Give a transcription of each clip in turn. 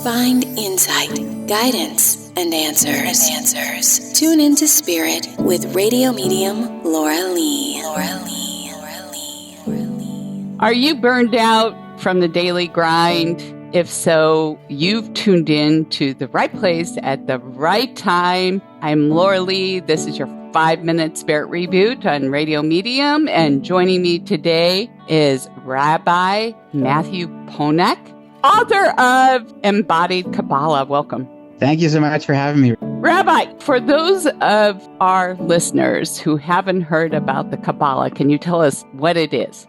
Find insight, guidance, and answers. Tune into Spirit with radio medium Laura Lee. Are you burned out from the daily grind? If so, you've tuned in to the right place at the right time. I'm Laura Lee. This is your 5-minute Spirit Reboot on Radio Medium. And joining me today is Rabbi Matthew Ponak, author of Embodied Kabbalah. Welcome. Thank you so much for having me. Rabbi, for those of our listeners who haven't heard about the Kabbalah, can you tell us what it is?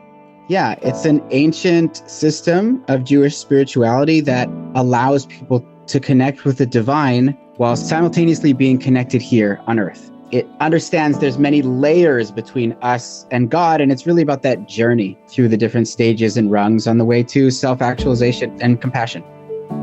Yeah, it's an ancient system of Jewish spirituality that allows people to connect with the divine while simultaneously being connected here on earth. It understands there's many layers between us and God, and it's really about that journey through the different stages and rungs on the way to self-actualization and compassion.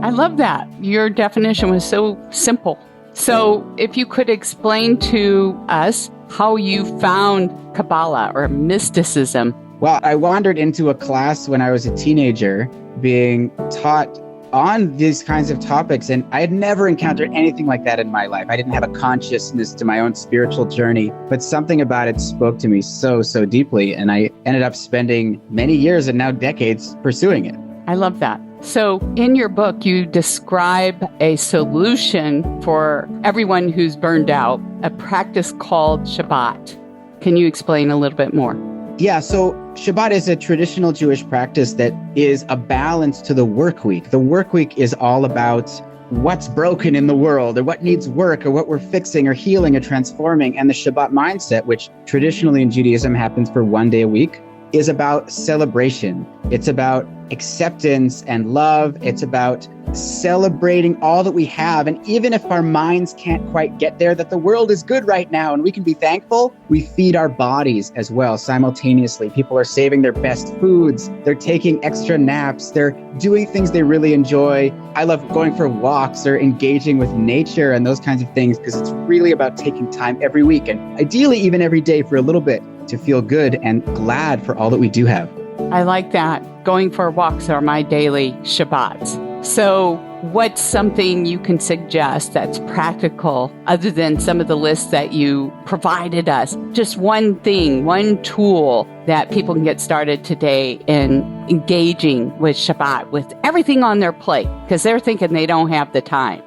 I love that. Your definition was so simple. So if you could explain to us how you found Kabbalah or mysticism. Well, I wandered into a class when I was a teenager being taught on these kinds of topics, and I had never encountered anything like that in my life. I didn't have a consciousness to my own spiritual journey, but something about it spoke to me so deeply, and I ended up spending many years and now decades pursuing it. I love that. So in your book, you describe a solution for everyone who's burned out, a practice called Shabbat. Can you explain a little bit more? Yeah, so Shabbat is a traditional Jewish practice that is a balance to the work week. The work week is all about what's broken in the world or what needs work or what we're fixing or healing or transforming. And the Shabbat mindset, which traditionally in Judaism happens for one day a week, is about celebration. It's about acceptance and love. It's about celebrating all that we have. And even if our minds can't quite get there, that the world is good right now and we can be thankful, we feed our bodies as well simultaneously. People are saving their best foods. They're taking extra naps. They're doing things they really enjoy. I love going for walks or engaging with nature and those kinds of things because it's really about taking time every week and ideally even every day for a little bit to feel good and glad for all that we do have. I like that. Going for walks are my daily Shabbats. So what's something you can suggest that's practical other than some of the lists that you provided us? Just one thing, one tool that people can get started today in engaging with Shabbat, with everything on their plate, because they're thinking they don't have the time.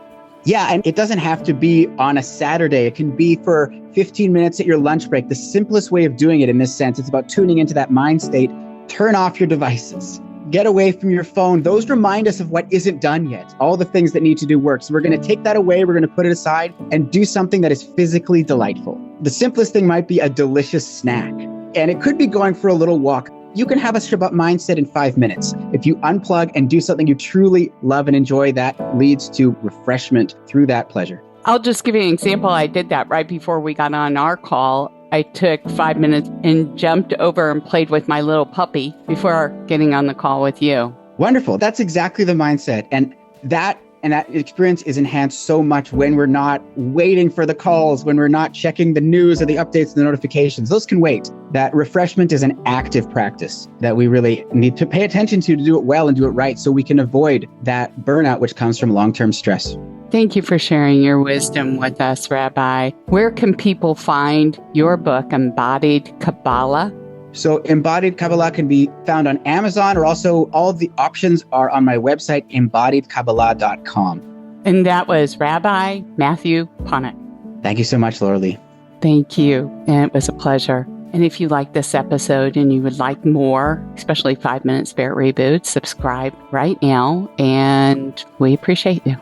Yeah, and it doesn't have to be on a Saturday. It can be for 15 minutes at your lunch break. The simplest way of doing it in this sense, it's about tuning into that mind state. Turn off your devices. Get away from your phone. Those remind us of what isn't done yet, all the things that need to do work. So we're going to take that away. We're going to put it aside and do something that is physically delightful. The simplest thing might be a delicious snack. And it could be going for a little walk. You can have a Shabbat mindset in 5 minutes. If you unplug and do something you truly love and enjoy, that leads to refreshment through that pleasure. I'll just give you an example. I did that right before we got on our call. I took 5 minutes and jumped over and played with my little puppy before getting on the call with you. Wonderful. That's exactly the mindset. And that experience is enhanced so much when we're not waiting for the calls, when we're not checking the news or the updates and the notifications. Those can wait. That refreshment is an active practice that we really need to pay attention to do it well and do it right so we can avoid that burnout, which comes from long-term stress. Thank you for sharing your wisdom with us, Rabbi. Where can people find your book, Embodied Kabbalah? So Embodied Kabbalah can be found on Amazon, or also all of the options are on my website, embodiedkabbalah.com. And that was Rabbi Matthew Ponak. Thank you so much, Laura Lee. Thank you. And it was a pleasure. And if you like this episode and you would like more, especially 5-minute Spirit Reboot, subscribe right now. And we appreciate you.